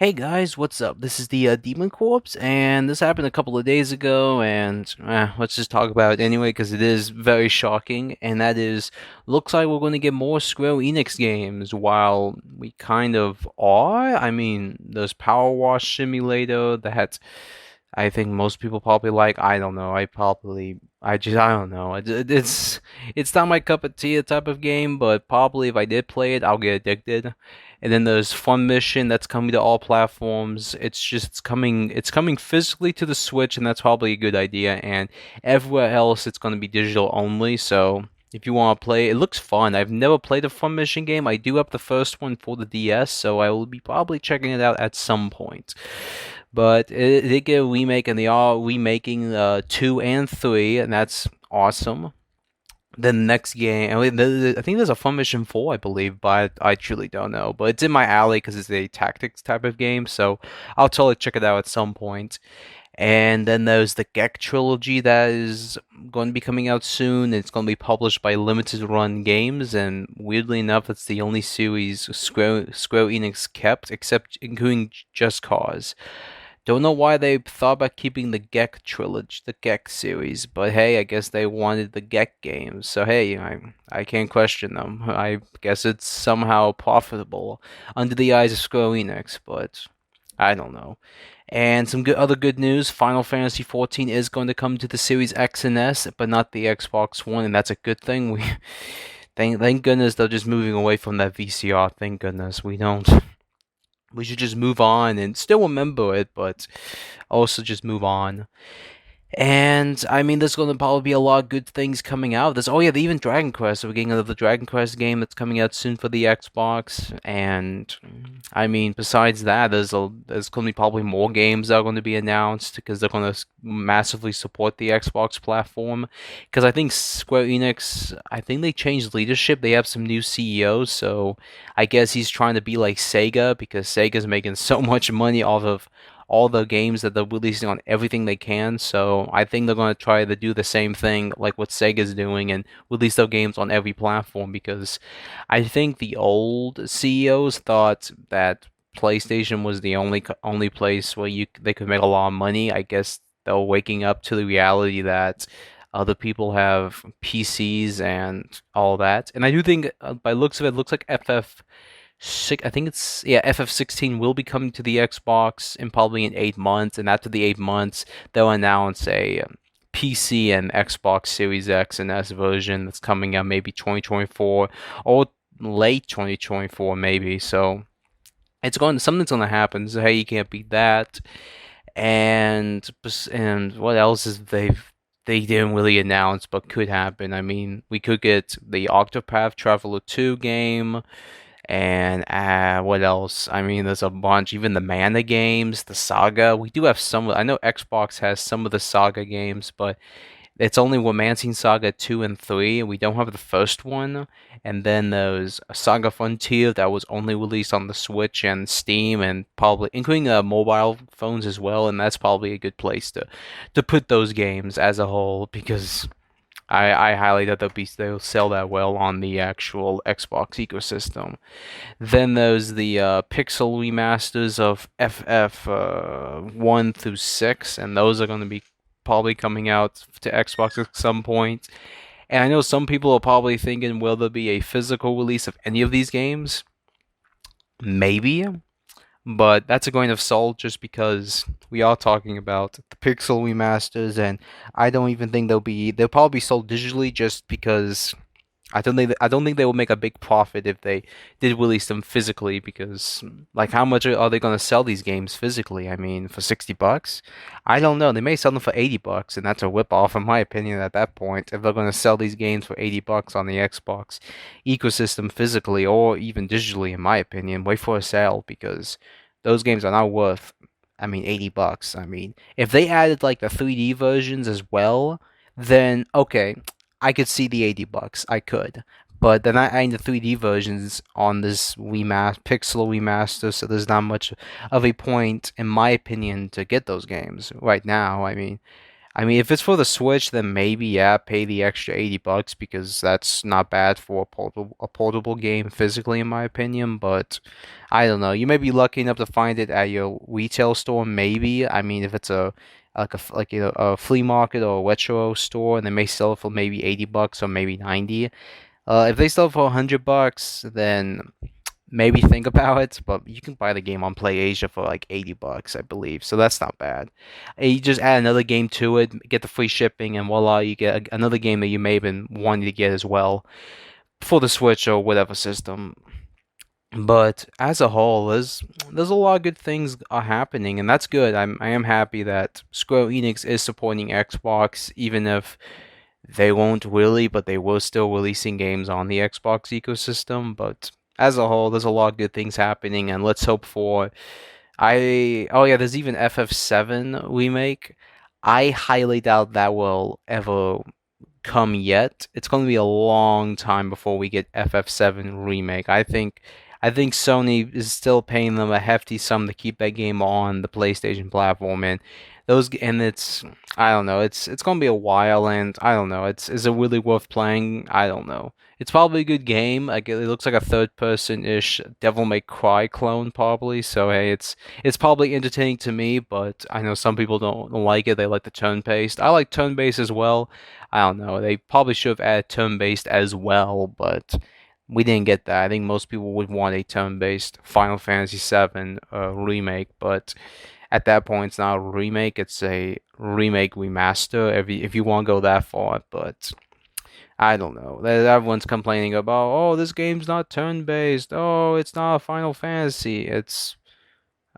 Hey guys, what's up? This is the Demon Corpse, and this happened a couple of days ago, and let's just talk about it anyway, because it is very shocking, and that is, looks like we're going to get more Square Enix games, while we kind of are. I mean, there's Power Wash Simulator that I think most people probably like. I don't know. I don't know. It's not my cup of tea type of game, but probably if I did play it, I'll get addicted. And then there's Fun Mission that's coming to all platforms. It's coming physically to the Switch, and that's probably a good idea. And everywhere else, it's going to be digital only. So if you want to play, it looks fun. I've never played a Fun Mission game. I do have the first one for the DS, so I will be probably checking it out at some point. But it did get a remake, and they are remaking 2 and 3, and that's awesome. Then the next game, I think there's a Fun Mission 4, I believe, but I truly don't know. But it's in my alley because it's a tactics type of game, so I'll totally check it out at some point. And then there's the Gek trilogy that is going to be coming out soon. It's going to be published by Limited Run Games, and weirdly enough, it's the only series Square Enix kept, except including Just Cause. Don't know why they thought about keeping the Gek trilogy, the Gek series, but hey, I guess they wanted the Gek games. So hey, I can't question them. I guess it's somehow profitable under the eyes of Square Enix, but I don't know. And some other good news: Final Fantasy XIV is going to come to the Series X and S, but not the Xbox One, and that's a good thing. We thank goodness they're just moving away from that VCR. Thank goodness we should just move on and still remember it, but also just move on. And I mean, there's going to probably be a lot of good things coming out. There's even Dragon Quest. So we're getting another Dragon Quest game that's coming out soon for the Xbox. And I mean, besides that, there's going to be probably more games that are going to be announced because they're going to massively support the Xbox platform. Because I think Square Enix, I think they changed leadership. They have some new CEOs, so I guess he's trying to be like Sega because Sega's making so much money off of all the games that they're releasing on everything they can. So I think they're going to try to do the same thing like what Sega's doing and release their games on every platform because I think the old CEOs thought that PlayStation was the only place where they could make a lot of money. I guess they're waking up to the reality that other people have PCs and all that. And I do think, by looks of it, looks like I think FF16 will be coming to the Xbox in probably in 8 months, and after the 8 months, they'll announce a PC and Xbox Series X and S version that's coming out maybe 2024 or late 2024 maybe. So something's gonna happen. So hey, you can't beat that. And what else is they didn't really announce but could happen? I mean, we could get the Octopath Traveler 2 game. And what else? I mean, there's a bunch. Even the Mana games, the Saga. We do have some. I know Xbox has some of the Saga games, but it's only Romancing Saga 2 and 3. And we don't have the first one. And then there's Saga Frontier that was only released on the Switch and Steam, and probably including mobile phones as well. And that's probably a good place to put those games as a whole because I highly doubt they'll sell that well on the actual Xbox ecosystem. Then there's the pixel remasters of FF 1 through 6, and those are going to be probably coming out to Xbox at some point. And I know some people are probably thinking, will there be a physical release of any of these games? Maybe, but that's a grain of salt just because we are talking about the pixel remasters, and I don't even think they'll probably be sold digitally just because I don't think they will make a big profit if they did release them physically because like how much are they going to sell these games physically? I mean, for $60? I don't know. They may sell them for $80, and that's a whip off in my opinion at that point. If they're going to sell these games for $80 on the Xbox ecosystem physically or even digitally, in my opinion, wait for a sale because those games are not worth. I mean, $80. I mean, if they added like the 3D versions as well, then okay, I could see the $80. I could. But then I adding the 3D versions on this pixel remaster, so there's not much of a point, in my opinion, to get those games right now. I mean, I mean, if it's for the Switch, then maybe yeah, pay the extra $80 because that's not bad for a portable game physically, in my opinion. But I don't know. You may be lucky enough to find it at your retail store, maybe. I mean, if it's a flea market or a retro store, and they may sell it for maybe $80 or maybe 90. If they sell it for $100, then maybe think about it, but you can buy the game on PlayAsia for like $80, I believe. So that's not bad. And you just add another game to it, get the free shipping, and voila, you get another game that you may have been wanting to get as well for the Switch or whatever system. But as a whole, there's a lot of good things are happening, and that's good. I am happy that Square Enix is supporting Xbox, even if they won't really, but they will still releasing games on the Xbox ecosystem. But as a whole, there's a lot of good things happening, and let's hope for. Oh yeah, there's even FF7 remake. I highly doubt that will ever come yet. It's going to be a long time before we get FF7 remake. I think Sony is still paying them a hefty sum to keep that game on the PlayStation platform, and it's I don't know. It's going to be a while, and I don't know. Is it really worth playing? I don't know. It's probably a good game. Like it looks like a third person ish Devil May Cry clone, probably. So hey, it's probably entertaining to me, but I know some people don't like it. They like the turn based. I like turn based as well. I don't know. They probably should have added turn based as well, but we didn't get that. I think most people would want a turn based Final Fantasy VII remake, but at that point, it's not a remake, it's a remake remaster if you want to go that far, but I don't know. Everyone's complaining about, oh, this game's not turn-based. Oh, it's not a Final Fantasy.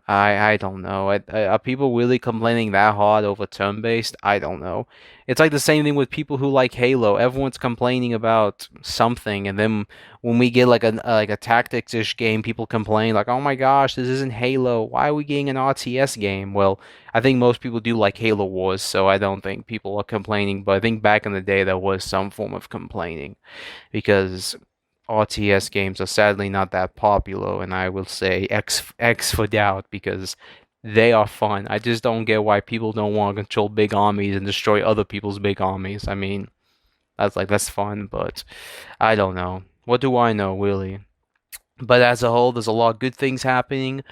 I don't know. Are people really complaining that hard over turn-based? I don't know. It's like the same thing with people who like Halo. Everyone's complaining about something, and then when we get like a tactics-ish game, people complain like, "Oh my gosh, this isn't Halo. Why are we getting an RTS game?" Well, I think most people do like Halo Wars, so I don't think people are complaining. But I think back in the day, there was some form of complaining because RTS games are sadly not that popular, and I will say X for doubt because they are fun. I just don't get why people don't want to control big armies and destroy other people's big armies. I mean, that's fun, but I don't know. What do I know, really? But as a whole, there's a lot of good things happening.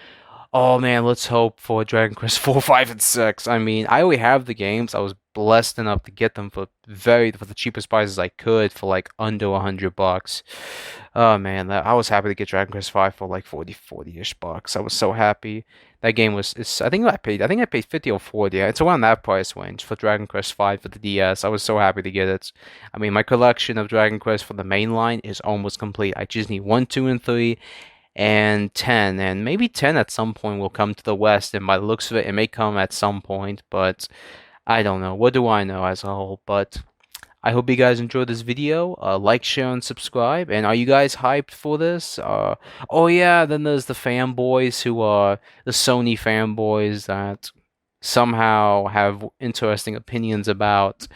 Oh man, let's hope for Dragon Quest 4, 5, and 6. I mean, I already have the games. I was blessed enough to get them for the cheapest prices I could for like under $100. Oh man, I was happy to get Dragon Quest 5 for like 40-ish bucks. I was so happy. That game I think I paid 50 or 40. It's around that price range for Dragon Quest 5 for the DS. I was so happy to get it. I mean, my collection of Dragon Quest for the main line is almost complete. I just need 1, 2, and 3 and 10, and maybe 10 at some point will come to the West, and by the looks of it, it may come at some point, but I don't know. What do I know as a whole? But I hope you guys enjoyed this video. Like, share, and subscribe. And are you guys hyped for this? Oh yeah, then there's the fanboys who are the Sony fanboys that somehow have interesting opinions about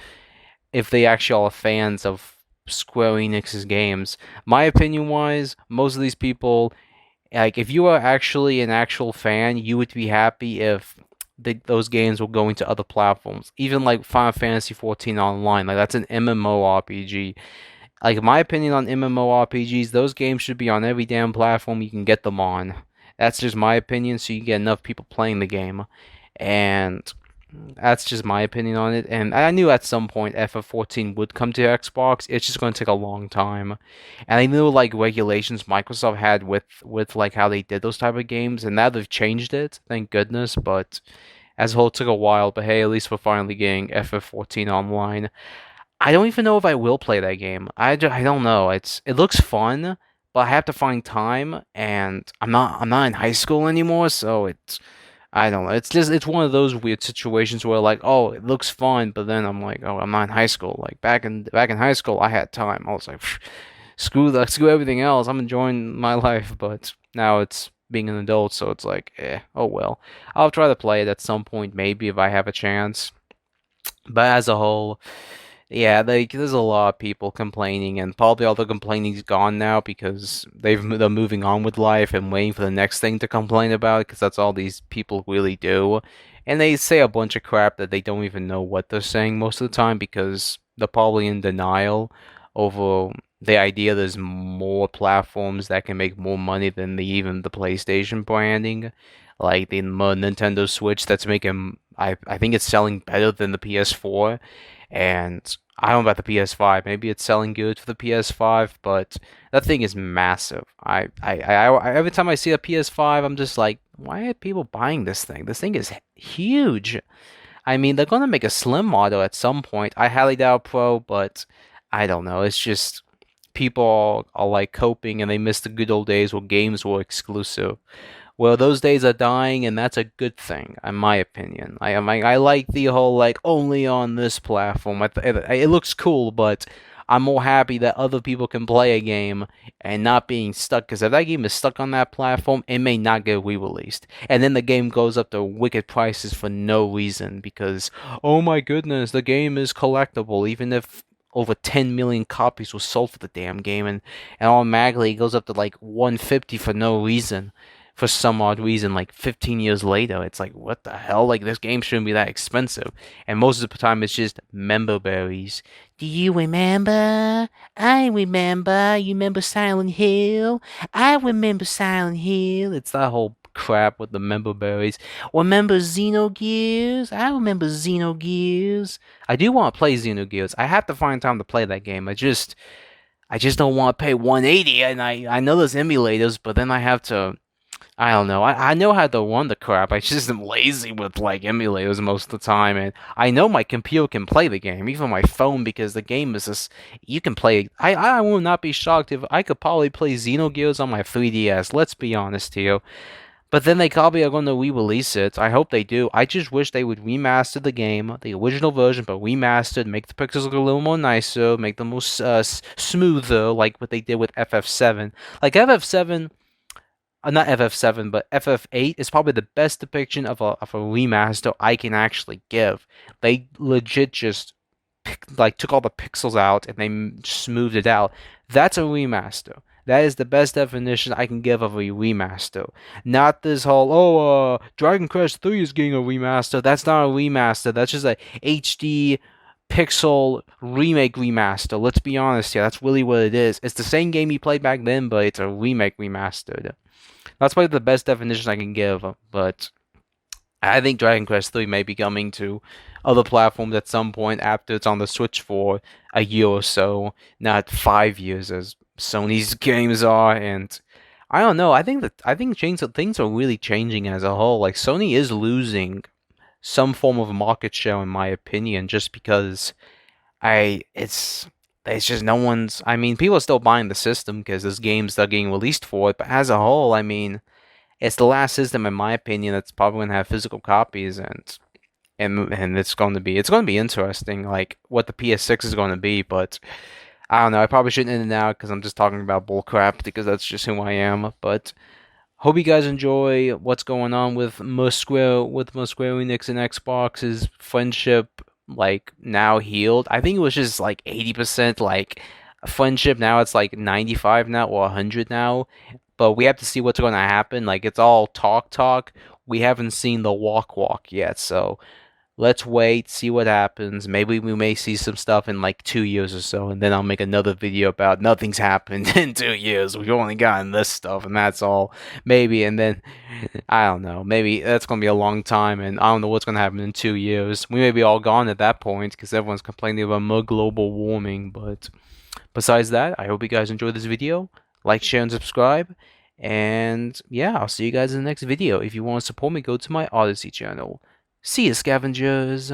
if they actually are fans of Square Enix's games. My opinion wise, most of these people, like, if you are actually an actual fan, you would be happy if those games were going to other platforms. Even like Final Fantasy 14 Online, like that's an MMORPG. Like my opinion on MMORPGs, those games should be on every damn platform you can get them on. That's just my opinion, so you get enough people playing the game. And that's just my opinion on it. And I knew at some point FF14 would come to Xbox. It's just going to take a long time. And I knew like regulations Microsoft had with like how they did those type of games, and now they've changed it, thank goodness. But as a whole, it took a while. But hey, at least we're finally getting FF14 online. I don't even know if I will play that game. I don't know. It looks fun, but I have to find time, and I'm not in high school anymore, so I don't know. It's one of those weird situations where like, oh, it looks fun, but then I'm like, oh, I'm not in high school. Like back in high school, I had time. I was like, screw everything else. I'm enjoying my life, but now it's being an adult, so it's like, oh well. I'll try to play it at some point, maybe if I have a chance. But as a whole, yeah, there's a lot of people complaining, and probably all the complaining's gone now because they're moving on with life and waiting for the next thing to complain about, because that's all these people really do. And they say a bunch of crap that they don't even know what they're saying most of the time because they're probably in denial over the idea there's more platforms that can make more money than even the PlayStation branding. Like the Nintendo Switch that's making, I think it's selling better than the PS4. And I don't know about the PS5. Maybe it's selling good for the PS5, but that thing is massive. Every time I see a PS5, I'm just like, why are people buying this thing? This thing is huge. I mean, they're gonna make a slim model at some point. I highly doubt Pro, but I don't know. It's just people are like coping and they miss the good old days where games were exclusive. Well, those days are dying, and that's a good thing, in my opinion. I like the whole like only on this platform. It looks cool, but I'm more happy that other people can play a game and not being stuck. Because if that game is stuck on that platform, it may not get re-released, and then the game goes up to wicked prices for no reason. Because oh my goodness, the game is collectible, even if over 10 million copies were sold for the damn game, and automatically it goes up to like 150 for no reason for some odd reason, like 15 years later. It's like, what the hell? Like, this game shouldn't be that expensive. And most of the time, it's just member berries. Do you remember? I remember. You remember Silent Hill? I remember Silent Hill. It's that whole crap with the member berries. Remember Xenogears? I remember Xenogears. I do want to play Xenogears. I have to find time to play that game. I just don't want to pay 180, and I know there's emulators, but then I don't know. I know how to run the crap. I just am lazy with like emulators most of the time, and I know my computer can play the game, even my phone, because the game is just you can play. I will not be shocked if I could probably play Xenogears on my 3DS. Let's be honest here. But then they probably are going to re-release it. I hope they do. I just wish they would remaster the game, the original version, but remastered, make the pixels look a little more nicer, make them more smoother, like what they did with FF7. Like FF7 not FF7, but FF8 is probably the best depiction of a remaster I can actually give. They legit just like took all the pixels out and they smoothed it out. That's a remaster. That is the best definition I can give of a remaster. Not this whole Dragon Quest 3 is getting a remaster. That's not a remaster. That's just a HD pixel remake remaster. Let's be honest here. That's really what it is. It's the same game you played back then, but it's a remake remastered. That's probably the best definition I can give, but I think Dragon Quest 3 may be coming to other platforms at some point after it's on the Switch for a year or so, not 5 years as Sony's games are. And I don't know. Things are really changing as a whole. Like Sony is losing some form of market share, in my opinion, just because it's just no one's. I mean, people are still buying the system because there's games that are getting released for it. But as a whole, I mean, it's the last system, in my opinion, that's probably gonna have physical copies, and it's going to be interesting, like what the PS6 is going to be. But I don't know. I probably shouldn't end it now because I'm just talking about bullcrap because that's just who I am. But hope you guys enjoy what's going on with Square Enix and Xbox's friendship, like now healed. I think it was just like 80% like friendship. Now it's like 95 now or 100 now. But we have to see what's going to happen. Like it's all talk. We haven't seen the walk yet. So let's wait, see what happens. Maybe we may see some stuff in like 2 years or so, and then I'll make another video about nothing's happened in 2 years. We've only gotten this stuff, and that's all. Maybe, and then I don't know. Maybe that's gonna be a long time, and I don't know what's gonna happen in 2 years. We may be all gone at that point because everyone's complaining about more global warming. But besides that, I hope you guys enjoyed this video. Like, share, and subscribe. And yeah, I'll see you guys in the next video. If you want to support me, go to my Odyssey channel. See you, scavengers!